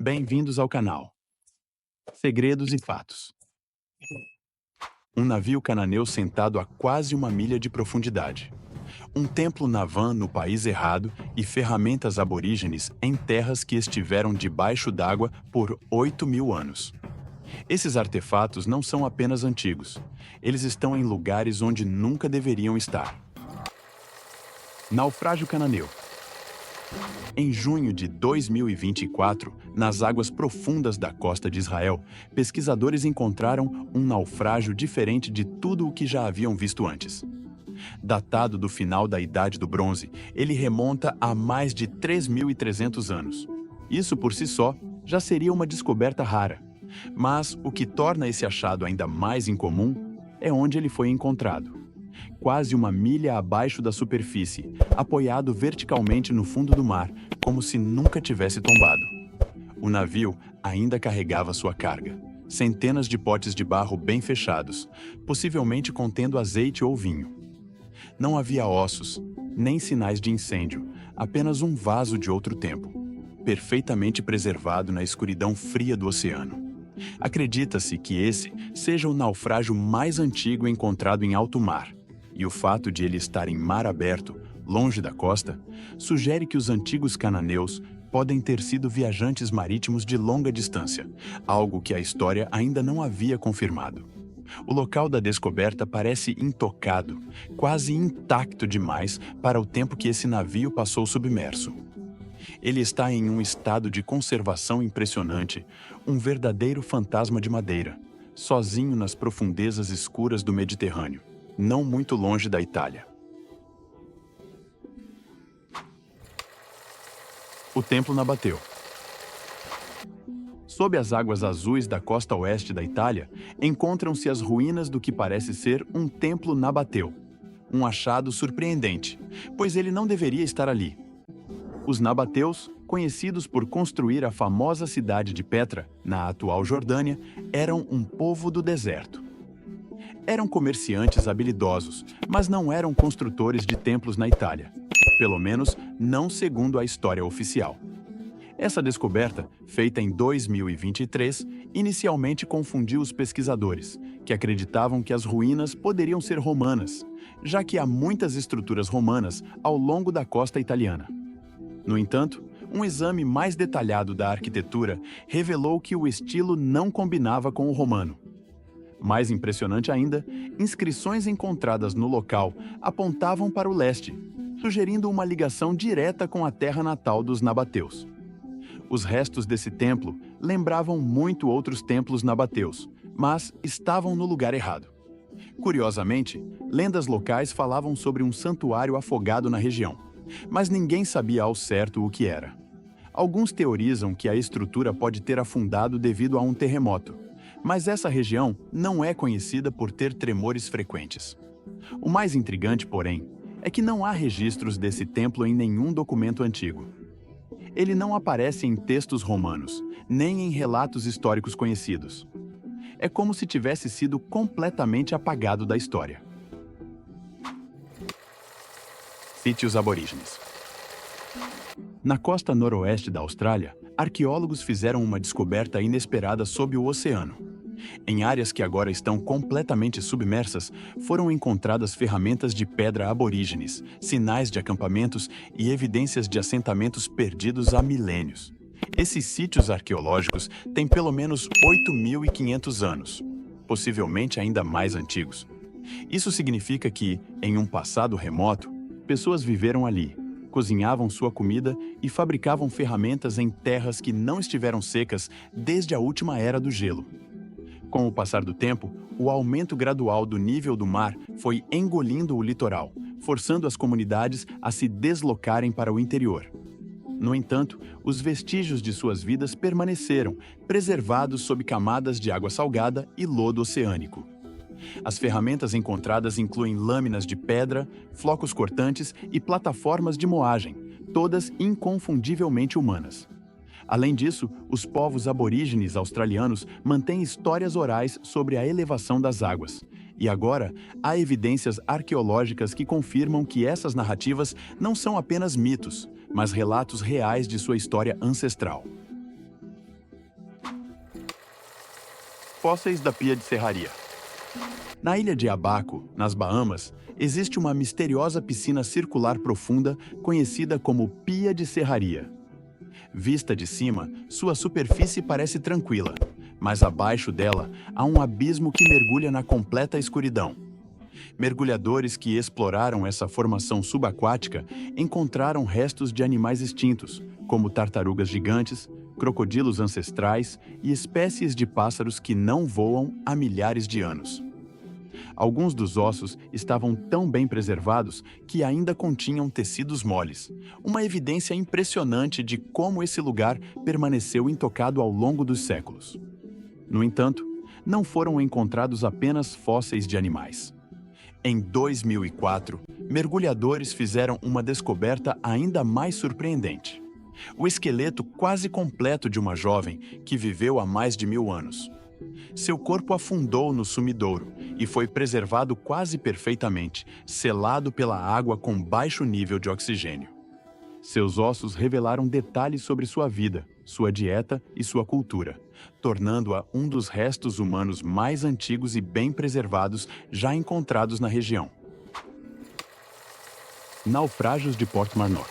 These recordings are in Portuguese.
Bem-vindos ao canal Segredos e Fatos. Um navio cananeu sentado a quase 1 milha de profundidade. Um templo Navan no país errado e ferramentas aborígenes em terras que estiveram debaixo d'água por 8.000 anos. Esses artefatos não são apenas antigos. Eles estão em lugares onde nunca deveriam estar. Naufrágio cananeu. Em junho de 2024, nas águas profundas da costa de Israel, pesquisadores encontraram um naufrágio diferente de tudo o que já haviam visto antes. Datado do final da Idade do Bronze, ele remonta a mais de 3.300 anos. Isso por si só já seria uma descoberta rara. Mas o que torna esse achado ainda mais incomum é onde ele foi encontrado. Quase 1 milha abaixo da superfície, apoiado verticalmente no fundo do mar, como se nunca tivesse tombado. O navio ainda carregava sua carga, centenas de potes de barro bem fechados, possivelmente contendo azeite ou vinho. Não havia ossos, nem sinais de incêndio, apenas um vaso de outro tempo, perfeitamente preservado na escuridão fria do oceano. Acredita-se que esse seja o naufrágio mais antigo encontrado em alto mar, e o fato de ele estar em mar aberto, longe da costa, sugere que os antigos cananeus podem ter sido viajantes marítimos de longa distância, algo que a história ainda não havia confirmado. O local da descoberta parece intocado, quase intacto demais para o tempo que esse navio passou submerso. Ele está em um estado de conservação impressionante, um verdadeiro fantasma de madeira, sozinho nas profundezas escuras do Mediterrâneo, não muito longe da Itália. O templo Nabateu. Sob as águas azuis da costa oeste da Itália, encontram-se as ruínas do que parece ser um templo Nabateu. Um achado surpreendente, pois ele não deveria estar ali. Os nabateus, conhecidos por construir a famosa cidade de Petra, na atual Jordânia, eram um povo do deserto. Eram comerciantes habilidosos, mas não eram construtores de templos na Itália. Pelo menos, não segundo a história oficial. Essa descoberta, feita em 2023, inicialmente confundiu os pesquisadores, que acreditavam que as ruínas poderiam ser romanas, já que há muitas estruturas romanas ao longo da costa italiana. No entanto, um exame mais detalhado da arquitetura revelou que o estilo não combinava com o romano. Mais impressionante ainda, inscrições encontradas no local apontavam para o leste, sugerindo uma ligação direta com a terra natal dos nabateus. Os restos desse templo lembravam muito outros templos nabateus, mas estavam no lugar errado. Curiosamente, lendas locais falavam sobre um santuário afogado na região, mas ninguém sabia ao certo o que era. Alguns teorizam que a estrutura pode ter afundado devido a um terremoto, mas essa região não é conhecida por ter tremores frequentes. O mais intrigante, porém, é que não há registros desse templo em nenhum documento antigo. Ele não aparece em textos romanos, nem em relatos históricos conhecidos. É como se tivesse sido completamente apagado da história. Sítios aborígenes. Na costa noroeste da Austrália, arqueólogos fizeram uma descoberta inesperada sob o oceano. Em áreas que agora estão completamente submersas, foram encontradas ferramentas de pedra aborígenes, sinais de acampamentos e evidências de assentamentos perdidos há milênios. Esses sítios arqueológicos têm pelo menos 8.500 anos, possivelmente ainda mais antigos. Isso significa que, em um passado remoto, pessoas viveram ali, cozinhavam sua comida e fabricavam ferramentas em terras que não estiveram secas desde a última era do gelo. Com o passar do tempo, o aumento gradual do nível do mar foi engolindo o litoral, forçando as comunidades a se deslocarem para o interior. No entanto, os vestígios de suas vidas permaneceram, preservados sob camadas de água salgada e lodo oceânico. As ferramentas encontradas incluem lâminas de pedra, flocos cortantes e plataformas de moagem, todas inconfundivelmente humanas. Além disso, os povos aborígenes australianos mantêm histórias orais sobre a elevação das águas. E agora, há evidências arqueológicas que confirmam que essas narrativas não são apenas mitos, mas relatos reais de sua história ancestral. Fósseis da Pia de Serraria. Na ilha de Abaco, nas Bahamas, existe uma misteriosa piscina circular profunda conhecida como Pia de Serraria. Vista de cima, sua superfície parece tranquila, mas abaixo dela há um abismo que mergulha na completa escuridão. Mergulhadores que exploraram essa formação subaquática encontraram restos de animais extintos, como tartarugas gigantes, crocodilos ancestrais e espécies de pássaros que não voam há milhares de anos. Alguns dos ossos estavam tão bem preservados que ainda continham tecidos moles, uma evidência impressionante de como esse lugar permaneceu intocado ao longo dos séculos. No entanto, não foram encontrados apenas fósseis de animais. Em 2004, mergulhadores fizeram uma descoberta ainda mais surpreendente: o esqueleto quase completo de uma jovem que viveu há mais de 1000 anos. Seu corpo afundou no sumidouro e foi preservado quase perfeitamente, selado pela água com baixo nível de oxigênio. Seus ossos revelaram detalhes sobre sua vida, sua dieta e sua cultura, tornando-a um dos restos humanos mais antigos e bem preservados já encontrados na região. Naufrágios de Portmarnock.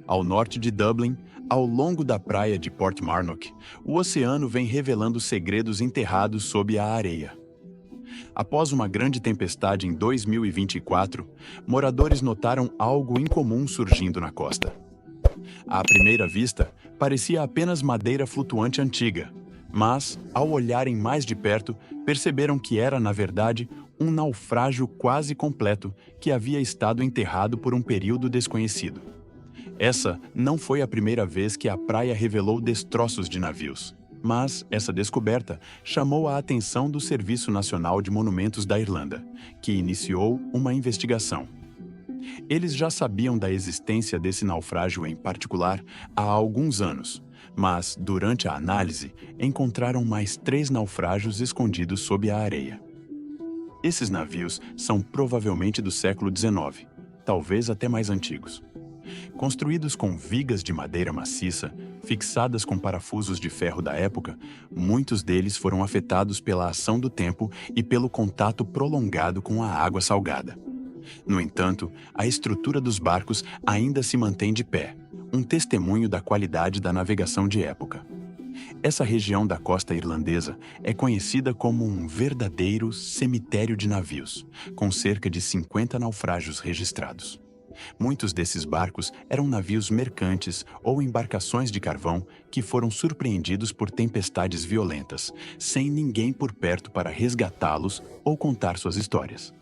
Ao norte de Dublin, ao longo da praia de Portmarnock, o oceano vem revelando segredos enterrados sob a areia. Após uma grande tempestade em 2024, moradores notaram algo incomum surgindo na costa. À primeira vista, parecia apenas madeira flutuante antiga, mas, ao olharem mais de perto, perceberam que era, na verdade, um naufrágio quase completo que havia estado enterrado por um período desconhecido. Essa não foi a primeira vez que a praia revelou destroços de navios, mas essa descoberta chamou a atenção do Serviço Nacional de Monumentos da Irlanda, que iniciou uma investigação. Eles já sabiam da existência desse naufrágio em particular há alguns anos, mas, durante a análise, encontraram mais 3 naufrágios escondidos sob a areia. Esses navios são provavelmente do século XIX, talvez até mais antigos. Construídos com vigas de madeira maciça, fixadas com parafusos de ferro da época, muitos deles foram afetados pela ação do tempo e pelo contato prolongado com a água salgada. No entanto, a estrutura dos barcos ainda se mantém de pé, um testemunho da qualidade da navegação de época. Essa região da costa irlandesa é conhecida como um verdadeiro cemitério de navios, com cerca de 50 naufrágios registrados. Muitos desses barcos eram navios mercantes ou embarcações de carvão que foram surpreendidos por tempestades violentas, sem ninguém por perto para resgatá-los ou contar suas histórias.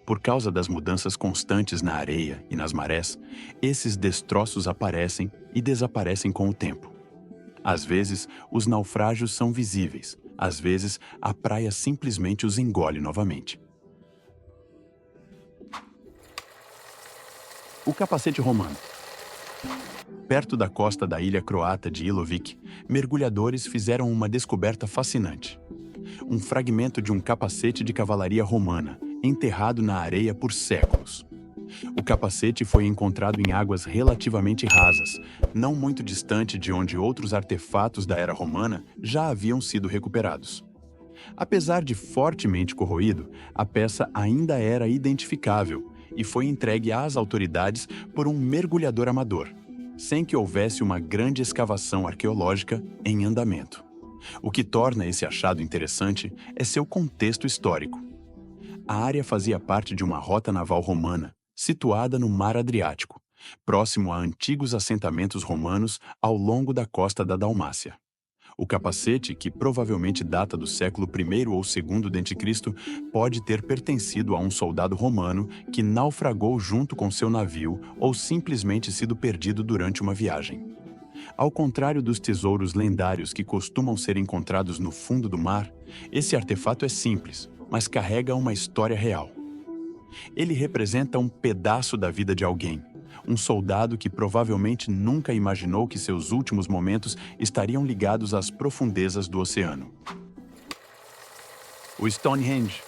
Por causa das mudanças constantes na areia e nas marés, esses destroços aparecem e desaparecem com o tempo. Às vezes, os naufrágios são visíveis, às vezes, a praia simplesmente os engole novamente. O capacete romano. Perto da costa da ilha croata de Ilovik, mergulhadores fizeram uma descoberta fascinante. Um fragmento de um capacete de cavalaria romana, enterrado na areia por séculos. O capacete foi encontrado em águas relativamente rasas, não muito distante de onde outros artefatos da era romana já haviam sido recuperados. Apesar de fortemente corroído, a peça ainda era identificável e foi entregue às autoridades por um mergulhador amador, sem que houvesse uma grande escavação arqueológica em andamento. O que torna esse achado interessante é seu contexto histórico. A área fazia parte de uma rota naval romana, situada no Mar Adriático, próximo a antigos assentamentos romanos ao longo da costa da Dalmácia. O capacete, que provavelmente data do século I ou II d.C., pode ter pertencido a um soldado romano que naufragou junto com seu navio ou simplesmente sido perdido durante uma viagem. Ao contrário dos tesouros lendários que costumam ser encontrados no fundo do mar, esse artefato é simples, mas carrega uma história real. Ele representa um pedaço da vida de alguém, um soldado que provavelmente nunca imaginou que seus últimos momentos estariam ligados às profundezas do oceano. O Stonehenge.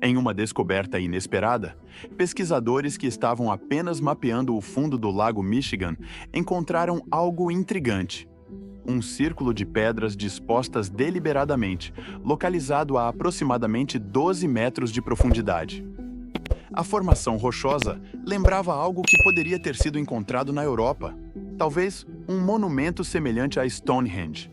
Em uma descoberta inesperada, pesquisadores que estavam apenas mapeando o fundo do lago Michigan encontraram algo intrigante. um círculo de pedras dispostas deliberadamente, localizado a aproximadamente 12 metros de profundidade. A formação rochosa lembrava algo que poderia ter sido encontrado na Europa, talvez um monumento semelhante a Stonehenge.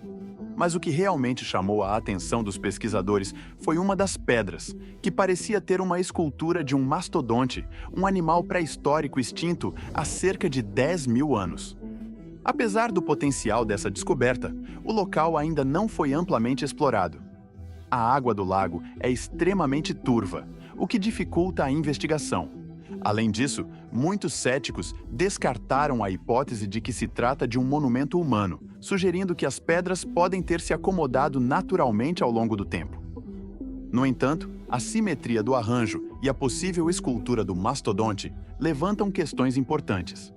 Mas o que realmente chamou a atenção dos pesquisadores foi uma das pedras, que parecia ter uma escultura de um mastodonte, um animal pré-histórico extinto há cerca de 10 mil anos. Apesar do potencial dessa descoberta, o local ainda não foi amplamente explorado. A água do lago é extremamente turva, o que dificulta a investigação. Além disso, muitos céticos descartaram a hipótese de que se trata de um monumento humano, sugerindo que as pedras podem ter se acomodado naturalmente ao longo do tempo. No entanto, a simetria do arranjo e a possível escultura do mastodonte levantam questões importantes.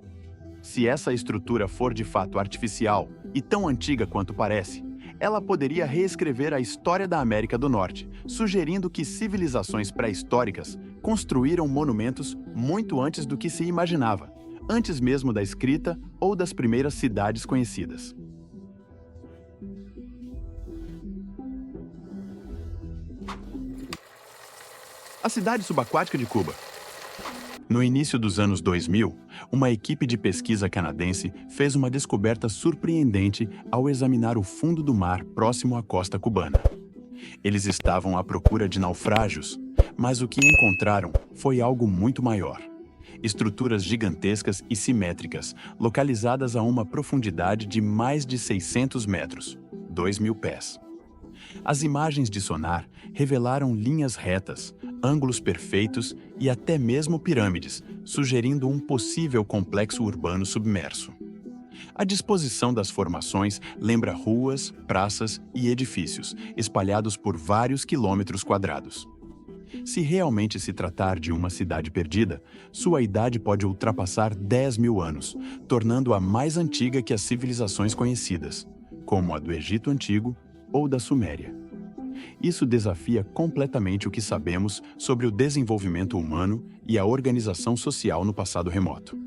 Se essa estrutura for de fato artificial e tão antiga quanto parece, ela poderia reescrever a história da América do Norte, sugerindo que civilizações pré-históricas construíram monumentos muito antes do que se imaginava, antes mesmo da escrita ou das primeiras cidades conhecidas. A cidade subaquática de Cuba. No início dos anos 2000, uma equipe de pesquisa canadense fez uma descoberta surpreendente ao examinar o fundo do mar próximo à costa cubana. Eles estavam à procura de naufrágios, mas o que encontraram foi algo muito maior. Estruturas gigantescas e simétricas, localizadas a uma profundidade de mais de 600 metros, 2.000 pés. As imagens de sonar revelaram linhas retas, ângulos perfeitos e até mesmo pirâmides, sugerindo um possível complexo urbano submerso. A disposição das formações lembra ruas, praças e edifícios, espalhados por vários quilômetros quadrados. Se realmente se tratar de uma cidade perdida, sua idade pode ultrapassar 10 mil anos, tornando-a mais antiga que as civilizações conhecidas, como a do Egito Antigo ou da Suméria. Isso desafia completamente o que sabemos sobre o desenvolvimento humano e a organização social no passado remoto.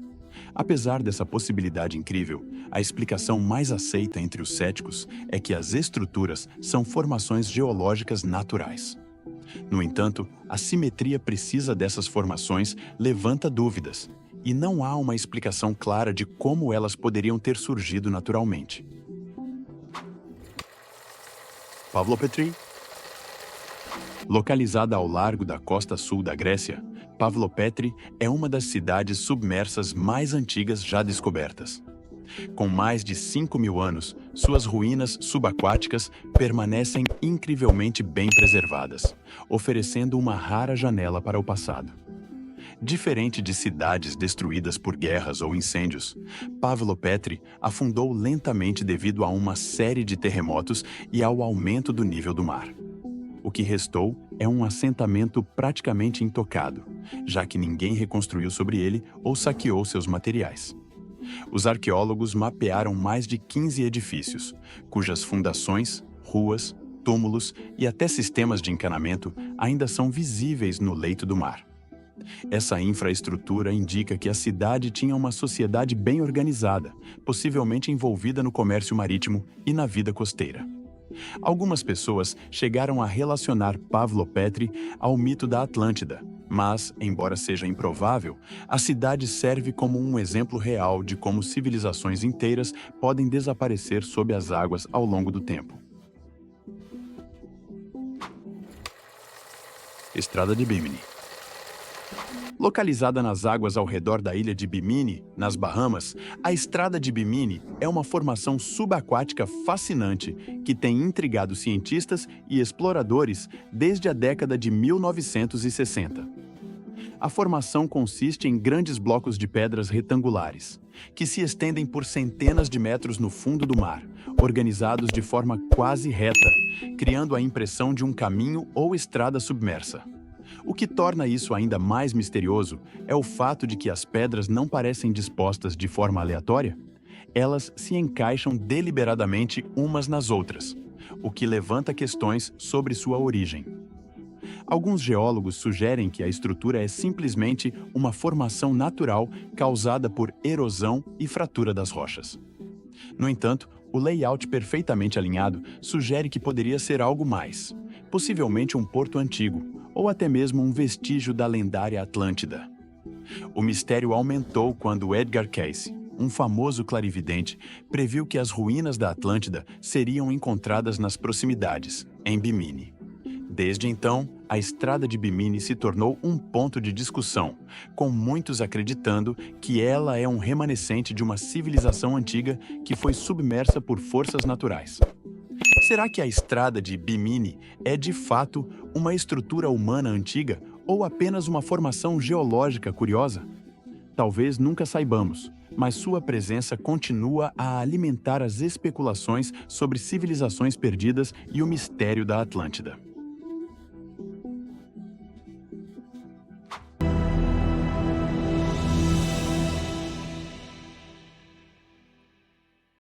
Apesar dessa possibilidade incrível, a explicação mais aceita entre os céticos é que as estruturas são formações geológicas naturais. No entanto, a simetria precisa dessas formações levanta dúvidas, e não há uma explicação clara de como elas poderiam ter surgido naturalmente. Pavlopetri. Localizada ao largo da costa sul da Grécia, Pavlopetri é uma das cidades submersas mais antigas já descobertas. Com mais de 5 mil anos, suas ruínas subaquáticas permanecem incrivelmente bem preservadas, oferecendo uma rara janela para o passado. Diferente de cidades destruídas por guerras ou incêndios, Pavlopetri afundou lentamente devido a uma série de terremotos e ao aumento do nível do mar. O que restou é um assentamento praticamente intocado, já que ninguém reconstruiu sobre ele ou saqueou seus materiais. Os arqueólogos mapearam mais de 15 edifícios, cujas fundações, ruas, túmulos e até sistemas de encanamento ainda são visíveis no leito do mar. Essa infraestrutura indica que a cidade tinha uma sociedade bem organizada, possivelmente envolvida no comércio marítimo e na vida costeira. Algumas pessoas chegaram a relacionar Pavlopetri ao mito da Atlântida, mas, embora seja improvável, a cidade serve como um exemplo real de como civilizações inteiras podem desaparecer sob as águas ao longo do tempo. Estrada de Bimini. Localizada nas águas ao redor da ilha de Bimini, nas Bahamas, a Estrada de Bimini é uma formação subaquática fascinante que tem intrigado cientistas e exploradores desde a década de 1960. A formação consiste em grandes blocos de pedras retangulares, que se estendem por centenas de metros no fundo do mar, organizados de forma quase reta, criando a impressão de um caminho ou estrada submersa. O que torna isso ainda mais misterioso é o fato de que as pedras não parecem dispostas de forma aleatória. Elas se encaixam deliberadamente umas nas outras, o que levanta questões sobre sua origem. Alguns geólogos sugerem que a estrutura é simplesmente uma formação natural causada por erosão e fratura das rochas. No entanto, O layout perfeitamente alinhado sugere que poderia ser algo mais, possivelmente um porto antigo, ou até mesmo um vestígio da lendária Atlântida. O mistério aumentou quando Edgar Cayce, um famoso clarividente, previu que as ruínas da Atlântida seriam encontradas nas proximidades, em Bimini. Desde então, a estrada de Bimini se tornou um ponto de discussão, com muitos acreditando que ela é um remanescente de uma civilização antiga que foi submersa por forças naturais. Será que a estrada de Bimini é de fato uma estrutura humana antiga ou apenas uma formação geológica curiosa? Talvez nunca saibamos, mas sua presença continua a alimentar as especulações sobre civilizações perdidas e o mistério da Atlântida.